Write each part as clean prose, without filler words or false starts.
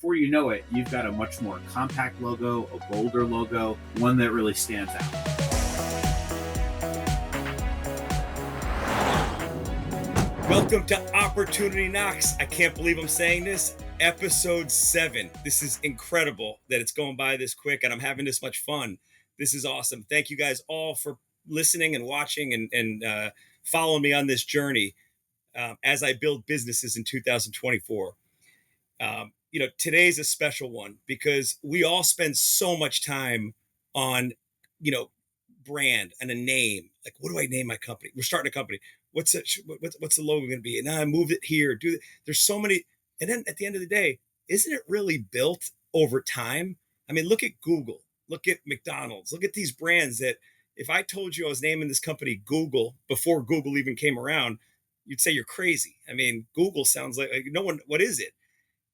before you know it, you've got a much more compact logo, a bolder logo, one that really stands out. Welcome to Opportunity Knocks. I can't believe I'm saying this. Episode 7. This is incredible that it's going by this quick and I'm having this much fun. This is awesome. Thank you guys all for listening and watching and following me on this journey as I build businesses in 2024. Today's a special one because we all spend so much time on, brand and a name. Like, what do I name my company? We're starting a company. What's the logo going to be? And I move it here. There's so many. And then at the end of the day, isn't it really built over time? I mean, look at Google, look at McDonald's, look at these brands that if I told you I was naming this company Google before Google even came around, you'd say you're crazy. I mean, Google sounds like no one, what is it?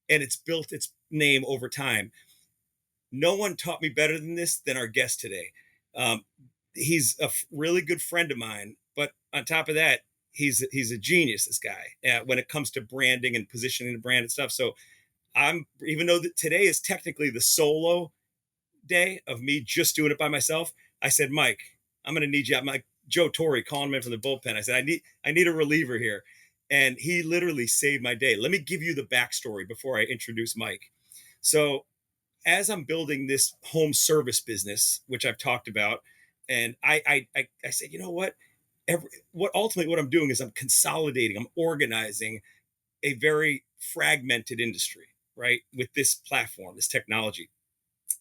And it's built its name over time. No one taught me better than this than our guest today. He's a really good friend of mine, but on top of that, he's a genius, this guy, when it comes to branding and positioning the brand and stuff. So even though today is technically the solo day of me just doing it by myself, I said, Mike, I'm going to need you. I'm like Joe Torre calling him in from the bullpen. I said, I need a reliever here. And he literally saved my day. Let me give you the backstory before I introduce Mike. So as I'm building this home service business, which I've talked about, and I said, you know what? Ultimately what I'm doing is I'm consolidating, I'm organizing a very fragmented industry, right? With this platform, this technology.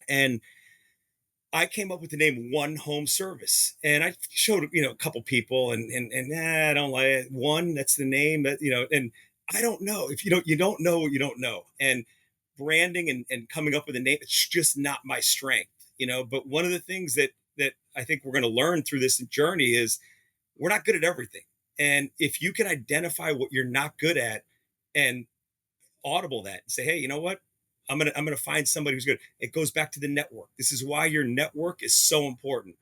And I came up with the name One Home Service, and I showed, a couple people and I don't like it. One, that's the name that, and I don't know if you don't know what you don't know. And branding and coming up with a name, it's just not my strength, but one of the things that I think we're going to learn through this journey is we're not good at everything. And if you can identify what you're not good at and audible that and say, hey, you know what? I'm gonna find somebody who's good. It goes back to the network. This is why your network is so important.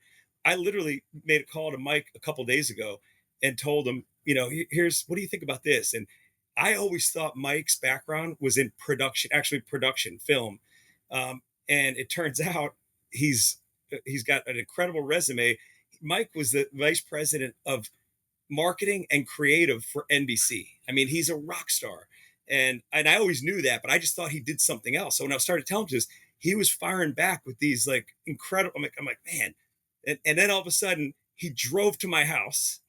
I literally made a call to Mike a couple days ago and told him, here's what do you think about this? And I always thought Mike's background was in production, film, and it turns out he's got an incredible resume. Mike was the vice president of marketing and creative for NBC. I mean, he's a rock star. And I always knew that, but I just thought he did something else. So when I started telling him this, he was firing back with these like incredible, I'm like, man. And then all of a sudden he drove to my house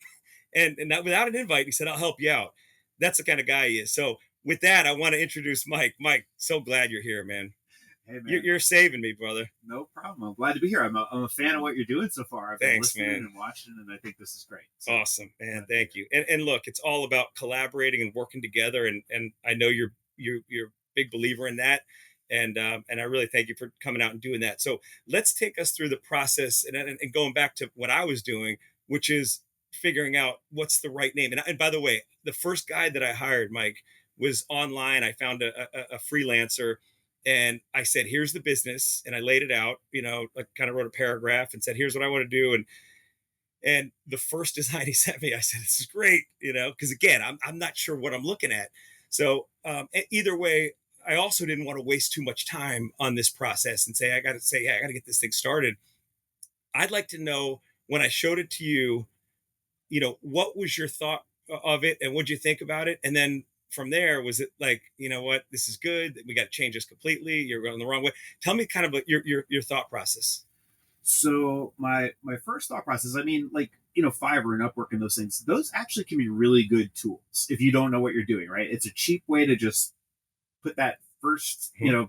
and that without an invite, he said, I'll help you out. That's the kind of guy he is. So with that, I want to introduce Mike. Mike, so glad you're here, man. Hey, man. You're saving me, brother. No problem. I'm glad to be here. I'm a fan of what you're doing so far. I've been listening and watching, and I think this is great. So, awesome, man. Thank you. And look, it's all about collaborating and working together. And I know you're a big believer in that. And I really thank you for coming out and doing that. So let's take us through the process and going back to what I was doing, which is figuring out what's the right name. And by the way, the first guy that I hired, Mike, was online. I found a freelancer. And I said, here's the business. And I laid it out, I kind of wrote a paragraph and said, here's what I want to do. And the first design he sent me, I said, this is great, because again, I'm not sure what I'm looking at. So either way, I also didn't want to waste too much time on this process and say, I got to get this thing started. I'd like to know when I showed it to you, what was your thought of it and what'd you think about it? And then from there, was it like, what, this is good. We got to change this completely. You're going the wrong way. Tell me kind of your thought process. So my first thought process, I mean, like, Fiverr and Upwork and those things, those actually can be really good tools if you don't know what you're doing, right? It's a cheap way to just put that first, the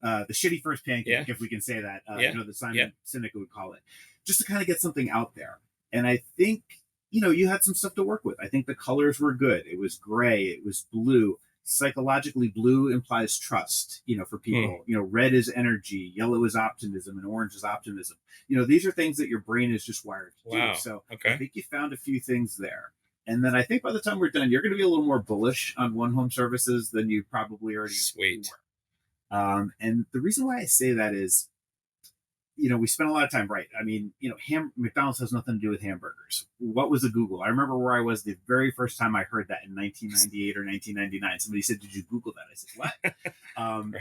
shitty first pancake, if we can say that, the Simon Sinek would call it, just to kind of get something out there. And I think, you had some stuff to work with. I think the colors were good. It was gray. It was blue. Psychologically, blue implies trust, for people. Red is energy. Yellow is optimism. And orange is optimism. These are things that your brain is just wired to do. So okay. I think you found a few things there. And then I think by the time we're done, you're going to be a little more bullish on One Home Services than you probably already were. And the reason why I say that is, we spent a lot of time, right? I mean, McDonald's has nothing to do with hamburgers. What was a Google? I remember where I was the very first time I heard that in 1998 or 1999. Somebody said, did you Google that? I said, what?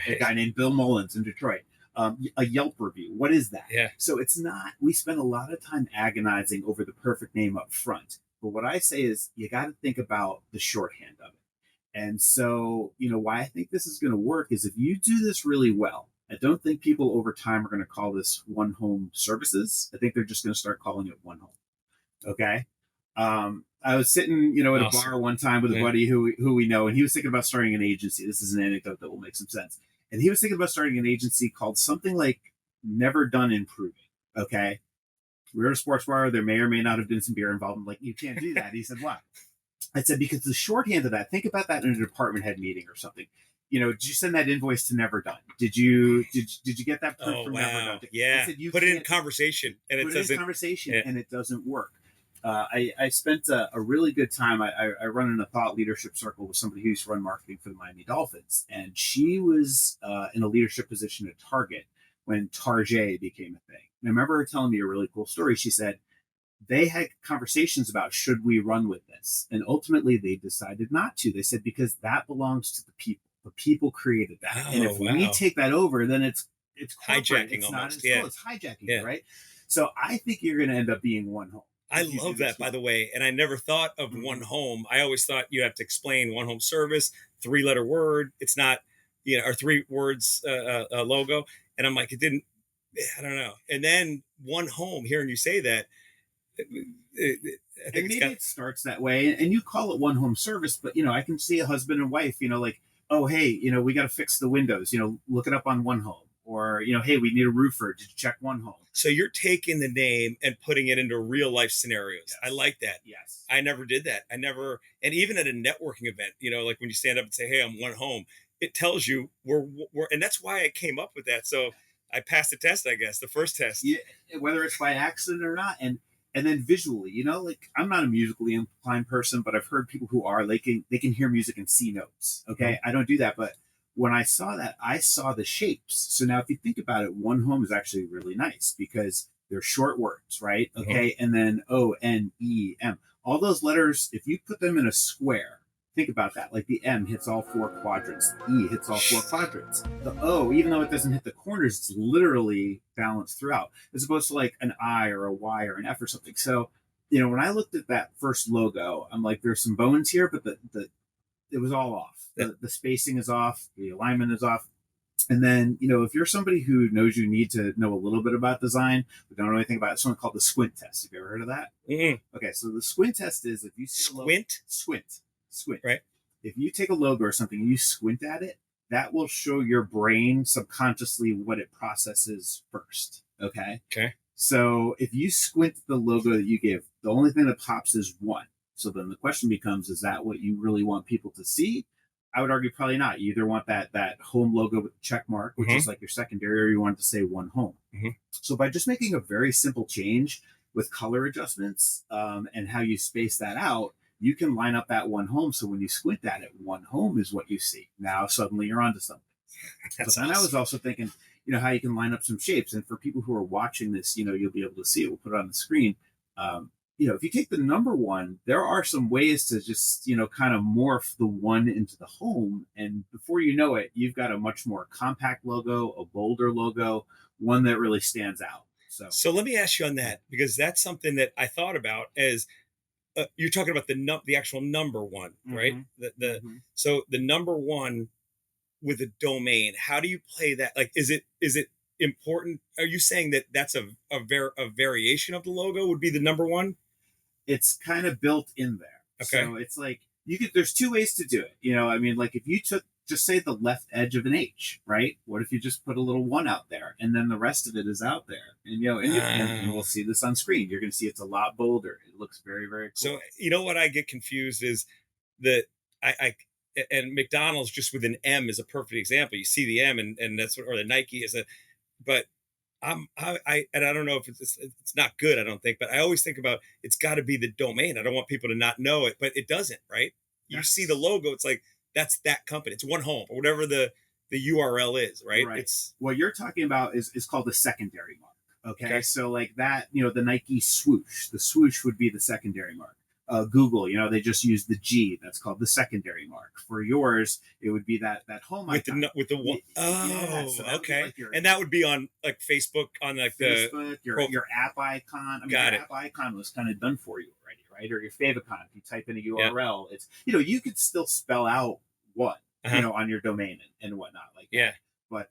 A guy named Bill Mullins in Detroit. A Yelp review. What is that? Yeah. So it's not, we spend a lot of time agonizing over the perfect name up front. But what I say is you got to think about the shorthand of it. And so, why I think this is going to work is if you do this really well, I don't think people over time are going to call this one home services. I think they're just going to start calling it one home. Okay. I was sitting, at a bar one time with a buddy who we know, and he was thinking about starting an agency. This is an anecdote that will make some sense. And he was thinking about starting an agency called something like Never Done Improving. Okay. We were at a sports bar. There may or may not have been some beer involved. I'm like, you can't do that. He said, why? I said, because the shorthand of that, think about that in a department head meeting or something. Did you send that invoice to Never Done? Did you get that proof from Never Done? Yeah. Said, put it in conversation and it doesn't. And it doesn't work. I spent a really good time. I run in a thought leadership circle with somebody who used to run marketing for the Miami Dolphins. And she was in a leadership position at Target when Target became a thing. And I remember her telling me a really cool story. She said, they had conversations about should we run with this? And ultimately they decided not to. They said, because that belongs to the people. The people created that. And if we take that over, then it's hijacking. It's almost. Not it's hijacking, right? So I think you're going to end up being one home. I love that, by the way. And I never thought of one home. I always thought you have to explain one home service, 3-letter word. It's not, or 3 words, a logo. And I'm like, I don't know. And then one home, hearing you say that, I think maybe it starts that way, and you call it one home service, but I can see a husband and wife, like, oh, hey, we got to fix the windows, look it up on One Home, or hey, we need a roofer, to check One Home. So you're taking the name and putting it into real life scenarios. Yes. I like that. Yes, I never did that. And even at a networking event, like when you stand up and say, hey, I'm One Home, it tells you we're, and that's why I came up with that. So I passed the test, I guess, the first test. Yeah, whether it's by accident or not, and then visually, like, I'm not a musically inclined person, but I've heard people who are, they can hear music and see notes. Okay. Mm-hmm. I don't do that. But when I saw that, I saw the shapes. So now if you think about it, One Home is actually really nice because they're short words, right? Okay. Mm-hmm. And then O-N-E-M, all those letters, if you put them in a square, think about that. Like the M hits all 4 quadrants. The E hits all 4 quadrants. The O, even though it doesn't hit the corners, it's literally balanced throughout, as opposed to like an I or a Y or an F or something. So, when I looked at that first logo, I'm like, there's some bones here, but it was all off. The spacing is off. The alignment is off. And then, if you're somebody who knows you need to know a little bit about design, but don't know anything about it, something called the squint test. Have you ever heard of that? Mm-hmm. Okay, so the squint test is if you see squint. Right. If you take a logo or something and you squint at it, that will show your brain subconsciously what it processes first. Okay. So if you squint the logo that you give, the only thing that pops is 1. So then the question becomes, is that what you really want people to see? I would argue probably not. You either want that home logo with the check mark, which is like your secondary, or you want it to say One Home. Mm-hmm. So by just making a very simple change with color adjustments and how you space that out, you can line up that One Home. So when you squint at it, One Home is what you see. Now suddenly you're onto something. But then awesome. I was also thinking, how you can line up some shapes. And for people who are watching this, you'll be able to see it. We'll put it on the screen. If you take the number 1, there are some ways to just, kind of morph the 1 into the home. And before you know it, you've got a much more compact logo, a bolder logo, one that really stands out. So let me ask you on that, because that's something that I thought about as you're talking about the actual number 1, right? Mm-hmm. So the number 1 with a domain, how do you play that? Like, is it important? Are you saying that that's a variation of the logo would be the number 1? It's kind of built in there. Okay. So it's like there's 2 ways to do it. Like if you took just say the left edge of an H, right? What if you just put a little 1 out there and then the rest of it is out there? And and we'll see this on screen. You're going to see it's a lot bolder. It looks very, very cool. So what I get confused is that and McDonald's just with an M is a perfect example. You see the M and that's or the Nike is but I don't know if it's not good. I don't think, but I always think about it's got to be the domain. I don't want people to not know it, but it doesn't, right? You see the logo, it's like that's that company. It's One Home or whatever the URL is, right? It's what you're talking about is called the secondary mark. Okay. So like that, the Nike swoosh, the swoosh would be the secondary mark. Google, they just use the G. That's called the secondary mark. For yours, it would be that home with icon. the one. Oh, so okay. Like and that would be on like Facebook, on like Facebook, your app icon. I mean, Got your it. app icon was kind of done for you already, right? Or your favicon. If you type in a URL, it's you could still spell out what on your domain and whatnot, like yeah. That. But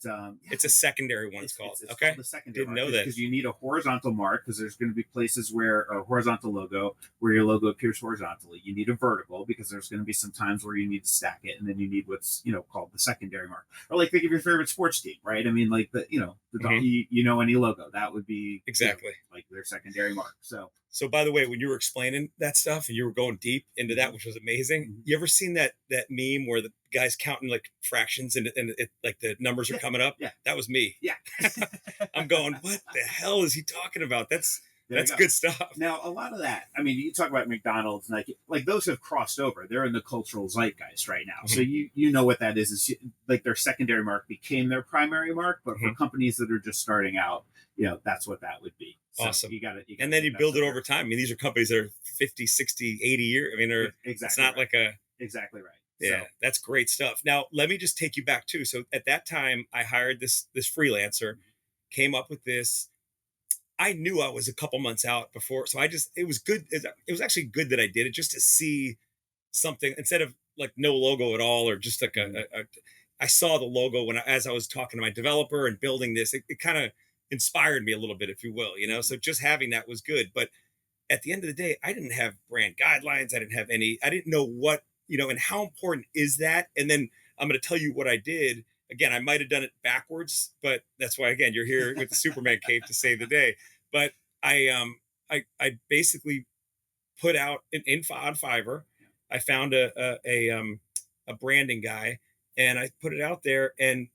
it's a secondary one. It's called. Okay. Called the secondary Didn't mark, know that, because you need a horizontal mark, because there's going to be places where a horizontal logo where your logo appears horizontally. You need a vertical because there's going to be some times where you need to stack it, and then you need what's called the secondary mark. Or like think of your favorite sports team, right? I mean, like the any logo that would be exactly like their secondary mark. So by the way, when you were explaining that stuff and you were going deep into that, which was amazing, you ever seen that meme where the guy's counting like fractions and it like the numbers are coming up? Yeah. That was me. Yeah. I'm going, what the hell is he talking about? That's good stuff. Now, a lot of that, I mean, you talk about McDonald's, and like those have crossed over. They're in the cultural zeitgeist right now. So you know what that is like their secondary mark became their primary mark, but for companies that are just starting out, that's what that would be. So awesome. You got it. And then you build it over time. I mean, these are companies that are 50, 60, 80 years. I mean, exactly it's not right. like a... Exactly right. Yeah, that's great stuff. Now, let me just take you back too. So at that time, I hired this freelancer, came up with this. I knew I was a couple months out before. So it was good. It was actually good that I did it, just to see something instead of like no logo at all, or just like I saw the logo as I was talking to my developer and building this. It kind of inspired me a little bit, if you will, So just having that was good. But at the end of the day, I didn't have brand guidelines. I didn't know what, and how important is that? And then I'm going to tell you what I did. Again, I might have done it backwards, but that's why, again, you're here with the Superman cape to save the day. But I basically put out on Fiverr. I found a branding guy, and I put it out there, and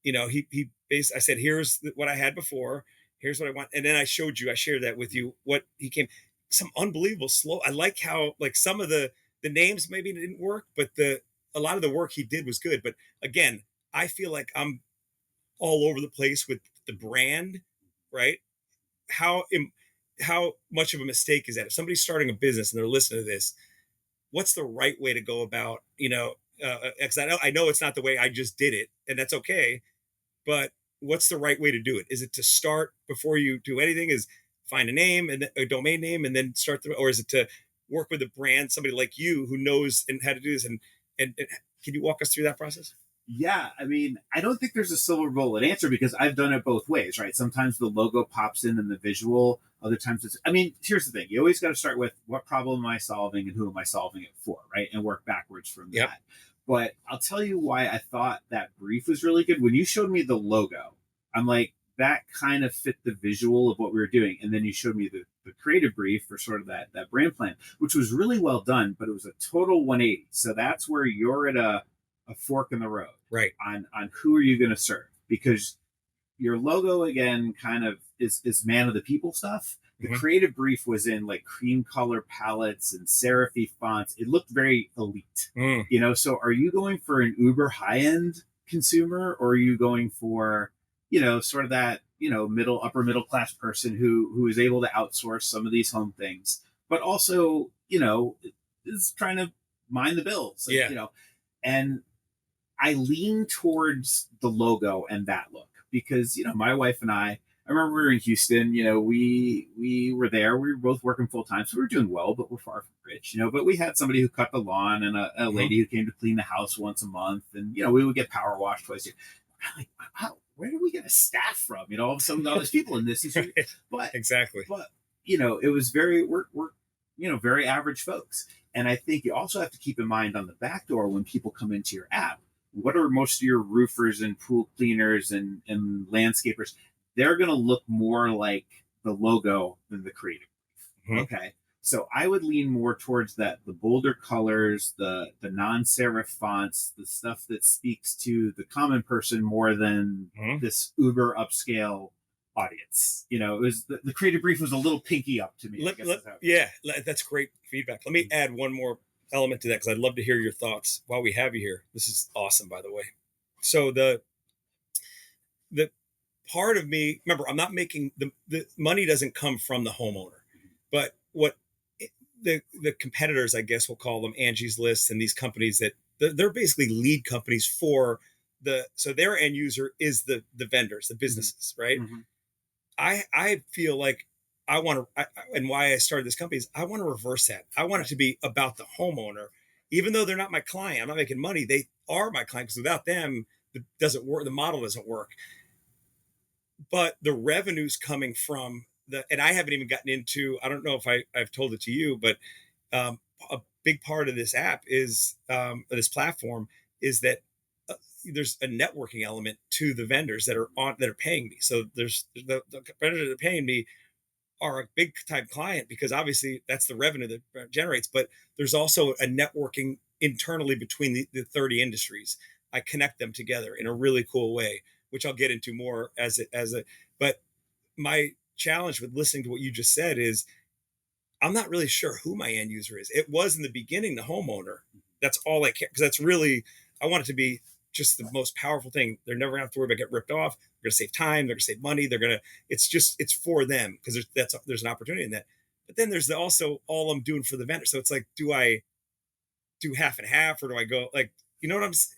he basically, I said, here's what I had before, here's what I want, and then I shared that with you. What he came, some unbelievable slow. I like how like some of the names maybe didn't work, but a lot of the work he did was good. But again, I feel like I'm all over the place with the brand, right? How much of a mistake is that? If somebody's starting a business and they're listening to this, what's the right way to go about, because I know it's not the way I just did it, and that's okay. But what's the right way to do it? Is it to start before you do anything? Is find a name and a domain name and then start or is it to work with a brand, somebody like you who knows and how to do this? And can you walk us through that process? Yeah, I mean, I don't think there's a silver bullet answer, because I've done it both ways, right? Sometimes the logo pops in the visual. Other times here's the thing. You always got to start with what problem am I solving and who am I solving it for, right? And work backwards from that. But I'll tell you why I thought that brief was really good. When you showed me the logo, I'm like, that kind of fit the visual of what we were doing. And then you showed me the creative brief for sort of that brand plan, which was really well done, but it was a total 180. So that's where you're at a fork in the road, right? On who are you going to serve? Because your logo, again, kind of is man of the people stuff. The creative brief was in like cream color palettes and serify fonts. It looked very elite, So are you going for an uber high end consumer, or are you going for, sort of that, upper middle class person who is able to outsource some of these home things, but also, is trying to mind the bills, and I lean towards the logo and that look, because, my wife and I remember we were in Houston, we were there, we were both working full time. So we were doing well, but we're far from rich, but we had somebody who cut the lawn and a lady who came to clean the house once a month. And, we would get power washed twice a year. Like, where do we get a staff from? All of a sudden, all these people in this. But exactly. But, it was we're very average folks. And I think you also have to keep in mind on the back door, when people come into your app, what are most of your roofers and pool cleaners and landscapers? They're going to look more like the logo than the creative. Okay. So I would lean more towards that, the bolder colors, the non-serif fonts, the stuff that speaks to the common person more than this uber upscale audience. It was the creative brief was a little pinky up to me. That's great feedback. Let me add one more element to that, because I'd love to hear your thoughts while we have you here. This is awesome, by the way. So the part of me, remember, I'm not making the money doesn't come from the homeowner, but the competitors, I guess we'll call them, Angie's List and these companies that they're basically lead companies for so their end user is the vendors, the businesses, right? Mm-hmm. I feel like I want to, and why I started this company is I want to reverse that. I want it to be about the homeowner, even though they're not my client. I'm not making money. They are my client because without them, it doesn't work. The model doesn't work. But the revenues coming from and I haven't even gotten into, I don't know if I've told it to you, but a big part of this app is, this platform is that uh, there's a networking element to the vendors that are paying me. So there's the vendors that are paying me are a big time client because obviously that's the revenue that generates, but there's also a networking internally between the 30 industries. I connect them together in a really cool way, which I'll get into more but my challenge with listening to what you just said is I'm not really sure who my end user is. It was in the beginning, the homeowner. That's all I care because that's really, I want it to be just the most powerful thing. They're never gonna have to worry about getting ripped off. They're gonna save time. They're gonna save money. It's for them because there's an opportunity in that. But then there's also all I'm doing for the vendor. So it's like, do I do half and half or do I go like, you know what I'm saying?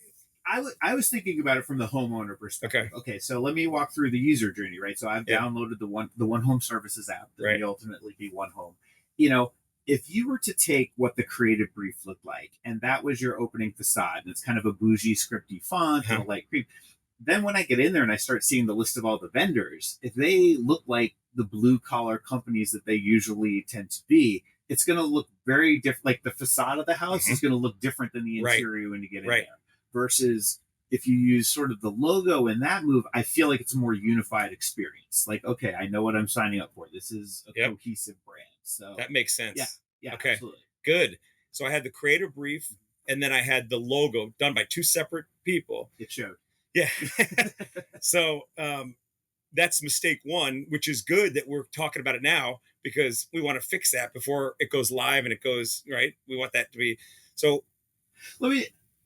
I was thinking about it from the homeowner perspective. Okay. Okay, so let me walk through the user journey, right? So I've Yeah. downloaded the One Home Services app that Right. may ultimately be One Home. You know, if you were to take what the creative brief looked like, and that was your opening facade, and it's kind of a bougie, scripty font and a light cream, then when I get in there and I start seeing the list of all the vendors, if they look like the blue collar companies that they usually tend to be, it's going to look very different. Like the facade of the house is going to look different than the interior when you get in there. Versus if you use sort of the logo in that move, I feel like it's a more unified experience. Like, okay, I know what I'm signing up for. This is a cohesive brand. So that makes sense. Yeah. Okay. Absolutely. Good. So I had the creative brief and then I had the logo done by two separate people. It showed. Yeah. So that's mistake one, which is good that we're talking about it now because we want to fix that before it goes live and it goes right. We want that to be so.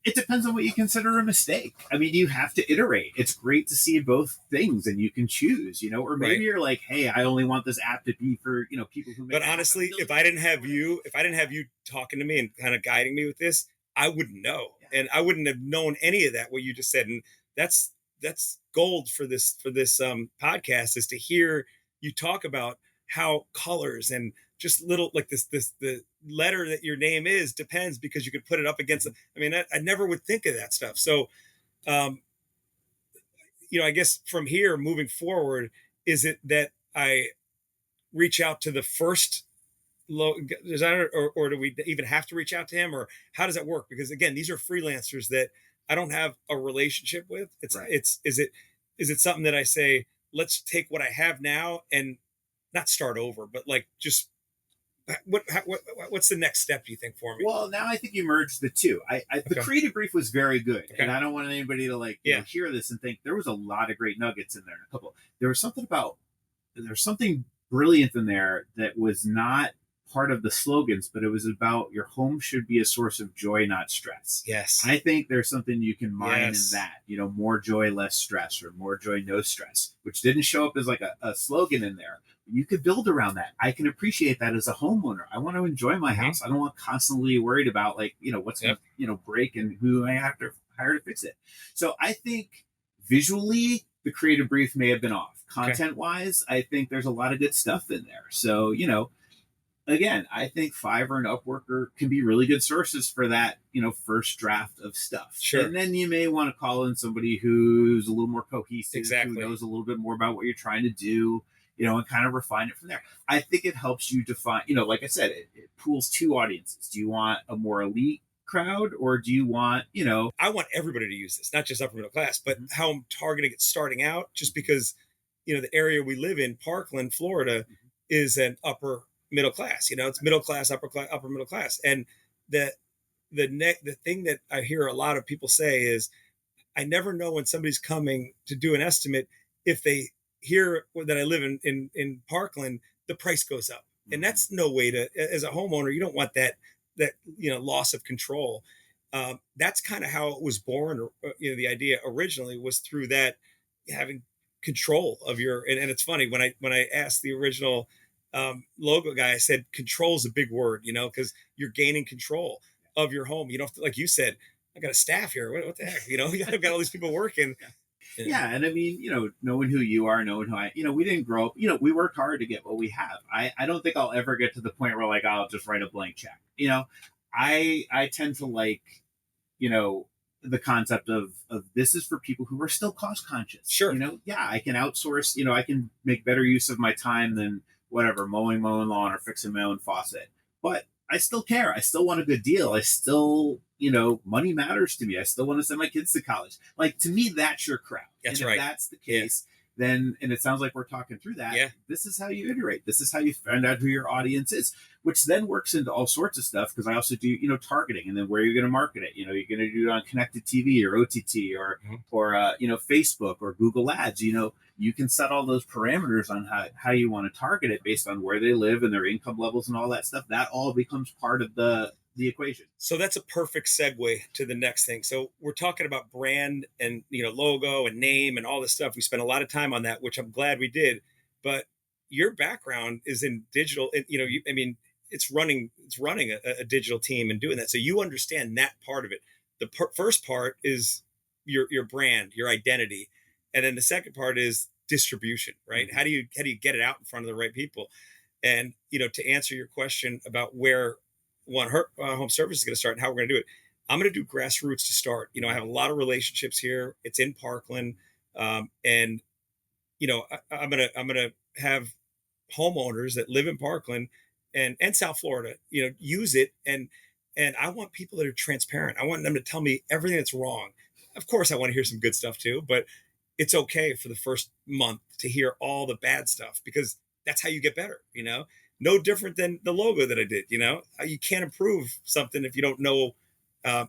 It depends on what you consider a mistake. I mean, you have to iterate. It's great to see both things and you can choose, or maybe you're like, hey, I only want this app to be for, people who make. But honestly, if I didn't have you talking to me and kind of guiding me with this, I wouldn't know. Yeah. And I wouldn't have known any of that, what you just said. And that's gold for this podcast is to hear you talk about how colors and just little like the letter that your name is depends because you could put it up against it. I mean, I never would think of that stuff. So, I guess from here moving forward, is it that I reach out to the first designer or do we even have to reach out to him or how does that work? Because again, these are freelancers that I don't have a relationship with. Is it something that I say, let's take what I have now and not start over, but like just what's the next step do you think for me? Well, now I think you merged the two. The creative brief was very good, and I don't want anybody to hear this and think there was a lot of great nuggets in there. There was something brilliant in there that was not part of the slogans, but it was about your home should be a source of joy, not stress. Yes, I think there's something you can mine in that. More joy, less stress, or more joy, no stress, which didn't show up as like a slogan in there. You could build around that. I can appreciate that as a homeowner. I want to enjoy my house. I don't want constantly worried about what's going to break and who I have to hire to fix it. So I think visually the creative brief may have been off. Content wise, I think there's a lot of good stuff in there. So, again, I think Fiverr and Upwork can be really good sources for that, first draft of stuff. Sure. And then you may want to call in somebody who's a little more cohesive, who knows a little bit more about what you're trying to do, and kind of refine it from there. I think it helps you define, like I said, it pools two audiences. Do you want a more elite crowd or do you want, I want everybody to use this, not just upper middle class, but how I'm targeting it starting out, just because, the area we live in, Parkland, Florida, is an upper middle class. It's middle class, upper middle class. And the thing that I hear a lot of people say is, I never know when somebody's coming to do an estimate if they hear that I live in Parkland, the price goes up, and that's no way to. As a homeowner, you don't want that loss of control. That's kind of how it was born. The idea originally was through that having control of your. And it's funny when I asked the original logo guy, I said, control is a big word, because you're gaining control of your home. You don't have to, like you said, I got a staff here. What the heck? I've got all these people working. Yeah. And I mean, knowing who you are, knowing who we didn't grow up, we worked hard to get what we have. I don't think I'll ever get to the point where like, I'll just write a blank check. I tend to like, the concept of this is for people who are still cost conscious. Sure. Yeah, I can outsource, I can make better use of my time than whatever, mowing my own lawn or fixing my own faucet. But I still care. I still want a good deal. I still, money matters to me. I still want to send my kids to college. Like, to me, that's your crowd. That's and right. If that's the case, then, and it sounds like we're talking through that. Yeah. This is how you iterate. This is how you find out who your audience is, which then works into all sorts of stuff. Because I also do, targeting, and then where you're going to market it. You're going to do it on connected TV or OTT or, Facebook or Google Ads. You can set all those parameters on how you want to target it based on where they live and their income levels and all that stuff. That all becomes part of the equation. So that's a perfect segue to the next thing. So we're talking about brand and, logo and name and all this stuff. We spent a lot of time on that, which I'm glad we did. But your background is in digital. It's running a digital team and doing that. So you understand that part of it. The first part is your brand, your identity. And then the second part is distribution, right? Mm-hmm. How do you get it out in front of the right people? And, to answer your question about where home service is going to start and how we're going to do it, I'm going to do grassroots to start. I have a lot of relationships here. It's in Parkland. And, I'm going to have homeowners that live in Parkland and South Florida, use it. And I want people that are transparent. I want them to tell me everything that's wrong. Of course, I want to hear some good stuff too, but it's okay for the first month to hear all the bad stuff, because that's how you get better, no different than the logo that I did. You can't improve something if you don't know, how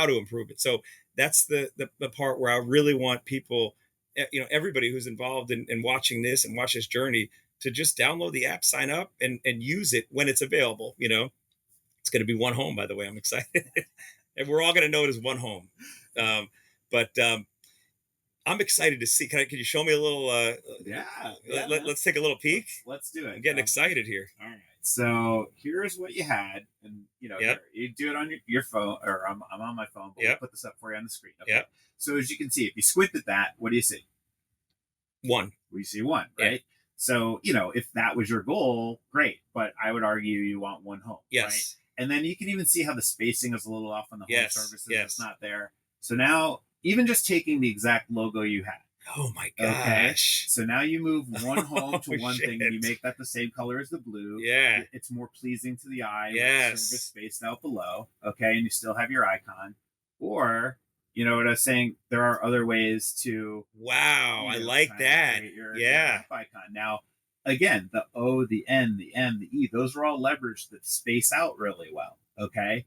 to improve it. So that's the part where I really want people, everybody who's involved in watching this and watch this journey, to just download the app, sign up and use it when it's available. It's going to be one home, by the way. I'm excited. And we're all going to know it as one home. But I'm excited to see. Can you show me a little? Let's take a little peek. Let's do it. I'm getting excited here. All right. So here's what you had, and you do it on your phone, or I'm on my phone. But we'll put this up for you on the screen. Okay. Yep. So as you can see, if you squint at that, what do you see? One. We see one, right? Yeah. So if that was your goal, great. But I would argue you want one home. Yes. Right? And then you can even see how the spacing is a little off on the home services. Yes. It's not there. So now, even just taking the exact logo you had. Oh my gosh. Okay? So now you move one home to one thing, and you make that the same color as the blue. Yeah. It's more pleasing to the eye. Yes. Service spaced out below. Okay. And you still have your icon. Or, what I was saying, there are other ways to. Wow. I like that. Your icon. Now, again, the O, the N, the M, the E, those are all levers that space out really well. Okay.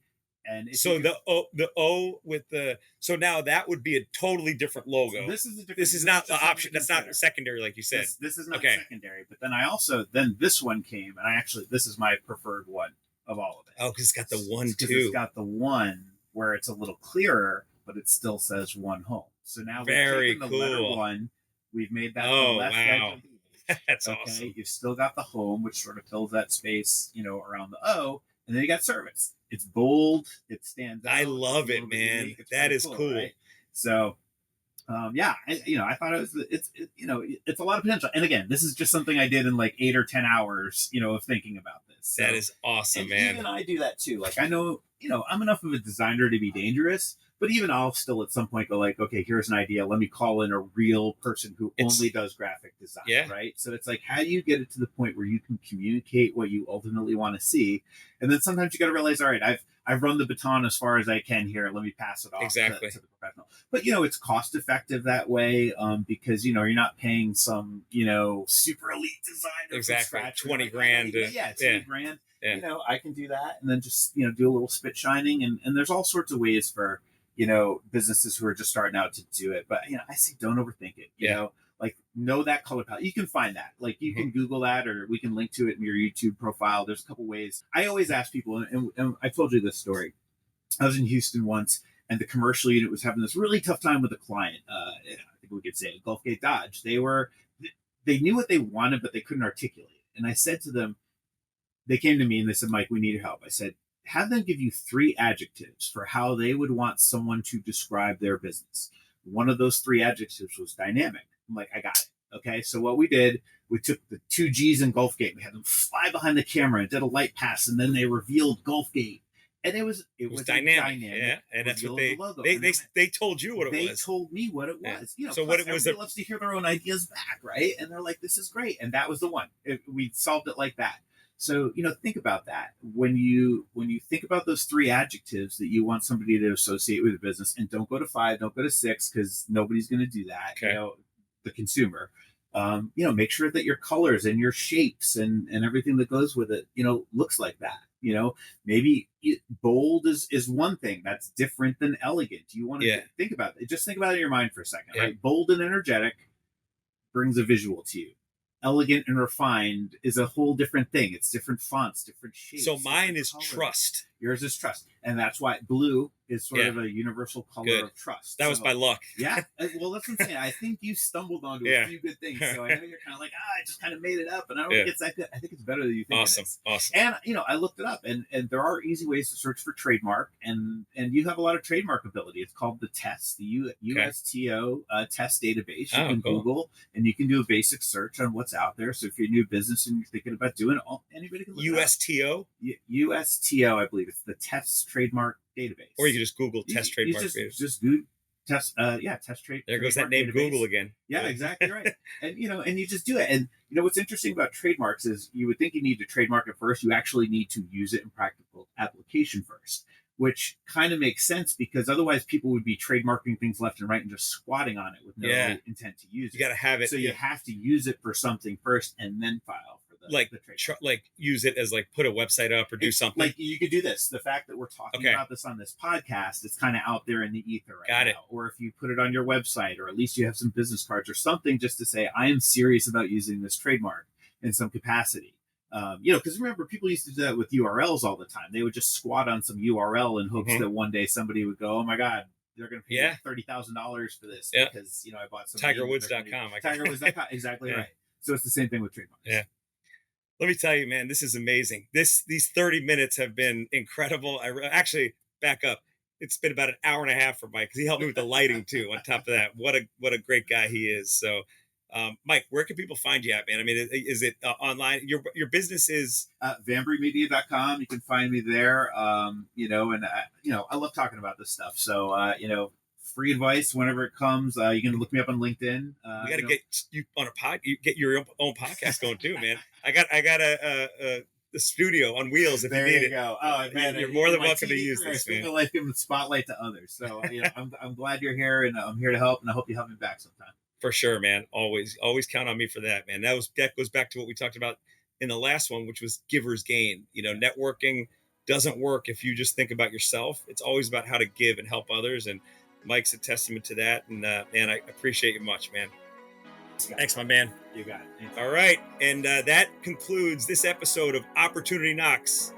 And so the O with so now that would be a totally different logo. So this is not the option. That's not secondary, like you said. This is not secondary. But then this one came, and this is my preferred one of all of it. Oh, because it's got the one too. It's got the one where it's a little clearer, but it still says one home. So now we've taken the letter one, we've made that the left edge of the E. That's awesome. You've still got the home, which sort of fills that space, around the O, and then you got service. It's bold. It stands out. I love it, man. That is cool. Right? So, I thought it's a lot of potential. And again, this is just something I did in like 8 or 10 hours, of thinking about this. So, that is awesome, man. Even I do that too. Like I know, I'm enough of a designer to be dangerous, but even I'll still at some point go like, okay, here's an idea. Let me call in a real person who only does graphic design. Yeah. Right. So it's like, how do you get it to the point where you can communicate what you ultimately want to see? And then sometimes you got to realize, all right, I've run the baton as far as I can here. Let me pass it off to the professional. But, it's cost effective that way because, you're not paying some, super elite designer. Exactly. 20 grand. Yeah, 20 grand. Yeah. I can do that and then just, do a little spit shining. And there's all sorts of ways for, businesses who are just starting out to do it. But, I say don't overthink it. You know, like know that color palette. You can find that. Like you can Google that, or we can link to it in your YouTube profile. There's a couple ways. I always ask people, and I told you this story. I was in Houston once, and the commercial unit was having this really tough time with a client. I think we could say Gulfgate Dodge. they knew what they wanted, but they couldn't articulate it. And I said to them, they came to me and they said, Mike, we need your help. I said, have them give you 3 adjectives for how they would want someone to describe their business. One of those 3 adjectives was dynamic. I'm like, I got it. Okay. So what we did, we took the 2 G's in Gulfgate. We had them fly behind the camera and did a light pass. And then they revealed Gulfgate. And it was dynamic. Yeah. And that's what they told you what it was. They told me what it was. Yeah. So what it was, everybody loves to hear their own ideas back. Right. And they're like, this is great. And that was the one. We solved it like that. So, think about that. When you think about those 3 adjectives that you want somebody to associate with a business, and don't go to 5, don't go to 6, because nobody's going to do that. Okay. The consumer, make sure that your colors and your shapes and everything that goes with it, looks like that. Maybe bold is one thing that's different than elegant. You want to think about it. Just think about it in your mind for a second, right? Bold and energetic brings a visual to you. Elegant and refined is a whole different thing. It's different fonts, different shapes. So mine is trust. Yours is trust. And that's why blue is sort of a universal color of trust. That was by luck. Yeah. Well, that's what I'm saying. I think you stumbled onto a few good things. So I know you're kind of like, I just kind of made it up. And I don't think it's that good. I think it's better than you think it is. Awesome. And, I looked it up. And there are easy ways to search for trademark. And you have a lot of trademark ability. It's called the TEST, the USTO test database. You can Google, and you can do a basic search on what's out there. So if you're a new business and you're thinking about doing it, anybody can look USTO? USTO, I believe. It's the TEST trademark database. Or you can just Google test trademark database. Just Google test test trade. There goes that name database. Google again. Yeah, exactly right. And and you just do it. And what's interesting about trademarks is you would think you need to trademark it first. You actually need to use it in practical application first, which kind of makes sense, because otherwise people would be trademarking things left and right and just squatting on it with no intent to use it. You got to have it. So you have to use it for something first and then file for the like use it as put a website up or do something. Like you could do this. The fact that we're talking about this on this podcast, it's kind of out there in the ether right now. Or if you put it on your website, or at least you have some business cards or something just to say, I am serious about using this trademark in some capacity. Because remember, people used to do that with URLs all the time. They would just squat on some URL in hopes that one day somebody would go, oh my God, they're going to pay me $30,000 for this because, I bought some TigerWoods.com. TigerWoods.com. Exactly right. So it's the same thing with trademarks. Yeah. Let me tell you, man, this is amazing. These 30 minutes have been incredible. Actually, back up. It's been about an hour and a half for Mike, because he helped me with the lighting too. On top of that, what a great guy he is. So, Mike, where can people find you at, man? I mean, is it online? Your business is VanburyMedia.com. You can find me there. I love talking about this stuff. So, free advice whenever it comes. You can look me up on LinkedIn. You got to get you on a pod. You get your own podcast going too, man. I got a studio on wheels if there you need you go. Oh man, you're more than welcome to use this. Man. Life, giving the spotlight to others. So I'm glad you're here, and I'm here to help, and I hope you help me back sometime. For sure, man. Always count on me for that, man. That goes back to what we talked about in the last one, which was giver's gain. Networking doesn't work if you just think about yourself. It's always about how to give and help others. And Mike's a testament to that. And man, I appreciate you much, man. Thanks, my man. You got it. All right. And that concludes this episode of Opportunity Knocks.